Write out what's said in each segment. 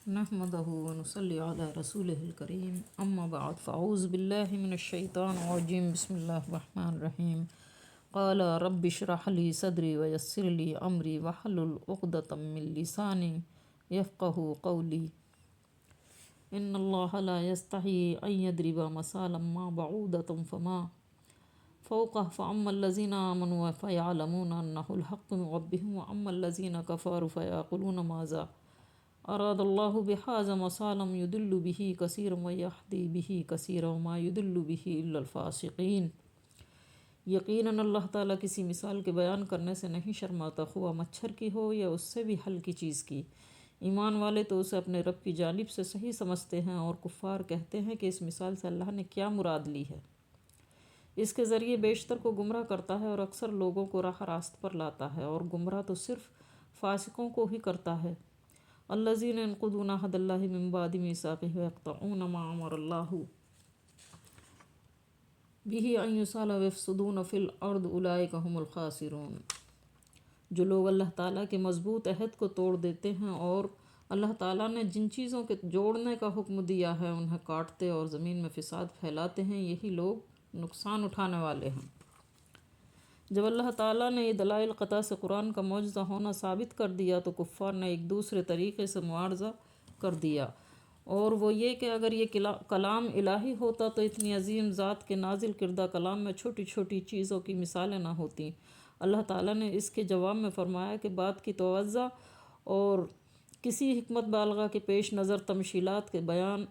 نحمده ونصلي على رسوله الكريم اما بعد فاعوذ بالله من الشيطان الرجيم بسم الله الرحمن الرحيم قال رب اشرح لي صدري ويسر لي امري واحلل عقدة من لساني يفقهوا قولي ان الله لا يستحي ان يضرب مثلا ما بعوضة فما فوقه فاما الذين امنوا فيعلمون انه الحق من ربهم واما الذين كفروا فيقولون ماذا اراد اللہ بہذا مثالا یضل به کثیرا ویہدی به کثیرا وما یضل به الا الفاسقین۔ یقیناً اللہ تعالیٰ کسی مثال کے بیان کرنے سے نہیں شرماتا، خواہ مچھر کی ہو یا اس سے بھی ہلکی چیز کی۔ ایمان والے تو اسے اپنے رب کی جانب سے صحیح سمجھتے ہیں، اور کفار کہتے ہیں کہ اس مثال سے اللہ نے کیا مراد لی ہے۔ اس کے ذریعے بیشتر کو گمراہ کرتا ہے اور اکثر لوگوں کو راہ راست پر لاتا ہے، اور گمراہ تو صرف فاسقوں کو ہی کرتا ہے۔ الذین ینقضون عہد اللہ من بعد میثاقہ ویقطعون ما امر اللہ بہ ان یوصل ویفسدون فی الارض اولئک ھم الخاسرون۔ جو لوگ اللہ تعالیٰ کے مضبوط عہد کو توڑ دیتے ہیں اور اللہ تعالیٰ نے جن چیزوں کے جوڑنے کا حکم دیا ہے انہیں کاٹتے اور زمین میں فساد پھیلاتے ہیں، یہی لوگ نقصان اٹھانے والے ہیں۔ جب اللہ تعالیٰ نے یہ دلائل قطع سے قرآن کا معجزہ ہونا ثابت کر دیا تو کفار نے ایک دوسرے طریقے سے معارضہ کر دیا، اور وہ یہ کہ اگر یہ کلام الہی ہوتا تو اتنی عظیم ذات کے نازل کردہ کلام میں چھوٹی چھوٹی چیزوں کی مثالیں نہ ہوتیں۔ اللہ تعالیٰ نے اس کے جواب میں فرمایا کہ بات کی توضح اور کسی حکمت بالغہ کے پیش نظر تمثیلات کے بیان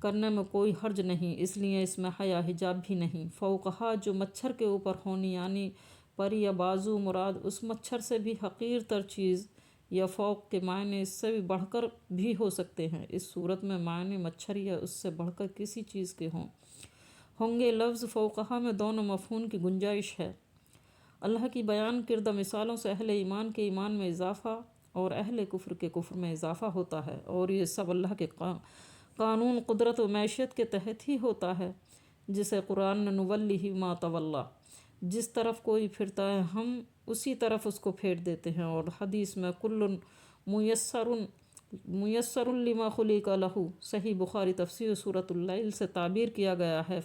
کرنے میں کوئی حرج نہیں، اس لیے اس میں حیا حجاب بھی نہیں۔ فوقہا جو مچھر کے اوپر ہونی یعنی پر یا بازو مراد اس مچھر سے بھی حقیر تر چیز، یا فوق کے معنی اس سے بھی بڑھ کر بھی ہو سکتے ہیں۔ اس صورت میں معنی مچھر یا اس سے بڑھ کر کسی چیز کے ہوں گے۔ لفظ فوقہا میں دونوں مفہوم کی گنجائش ہے۔ اللہ کی بیان کردہ مثالوں سے اہل ایمان کے ایمان میں اضافہ اور اہل کفر کے کفر میں اضافہ ہوتا ہے، اور یہ سب اللہ کے قانون قدرت و معیشت کے تحت ہی ہوتا ہے، جسے قرآن نے نولیہ ما تولی، جس طرف کوئی پھرتا ہے ہم اسی طرف اس کو پھیر دیتے ہیں، اور حدیث میں کل میسر لما خلق لہ، صحیح بخاری تفسیر سورۃ اللیل سے تعبیر کیا گیا ہے۔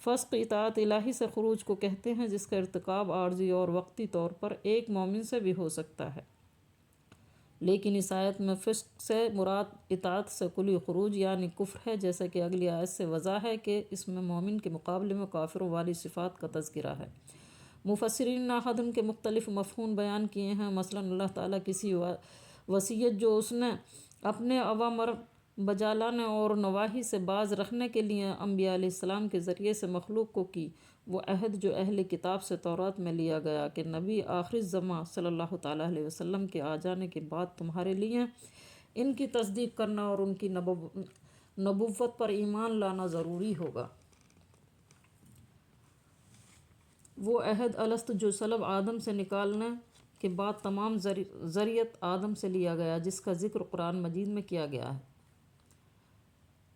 فسق اطاعت الہی سے خروج کو کہتے ہیں، جس کا ارتکاب عارضی اور وقتی طور پر ایک مومن سے بھی ہو سکتا ہے، لیکن اس آیت میں فسق سے مراد اطاعت سے کلی خروج یعنی کفر ہے، جیسا کہ اگلی آیت سے واضح ہے کہ اس میں مومن کے مقابلے میں کافروں والی صفات کا تذکرہ ہے۔ مفسرین نے احد کے مختلف مفہوم بیان کیے ہیں، مثلا اللہ تعالیٰ کسی وصیت جو اس نے اپنے اوامر بجا لانے اور نواہی سے باز رکھنے کے لیے انبیاء علیہ السلام کے ذریعے سے مخلوق کو کی، وہ عہد جو اہل کتاب سے تورات میں لیا گیا کہ نبی آخر الزماں صلی اللہ تعالیٰ علیہ وسلم کے آ جانے کے بعد تمہارے لیے ان کی تصدیق کرنا اور ان کی نبوت پر ایمان لانا ضروری ہوگا۔ وہ عہد الست جو صلب آدم سے نکالنے کے بعد تمام ذریت آدم سے لیا گیا، جس کا ذکر قرآن مجید میں کیا گیا ہے۔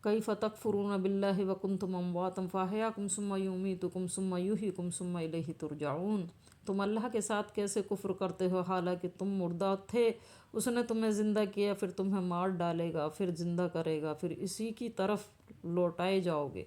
کیف تکفرون باللہ وکنتم امواتا فاحیاکم ثم یمیتکم ثم یحییکم ثم الیہ ترجعون۔ تم اللہ کے ساتھ کیسے کفر کرتے ہو حالانکہ تم مردہ تھے، اس نے تمہیں زندہ کیا، پھر تمہیں مار ڈالے گا، پھر زندہ کرے گا، پھر اسی کی طرف لوٹائے جاؤ گے۔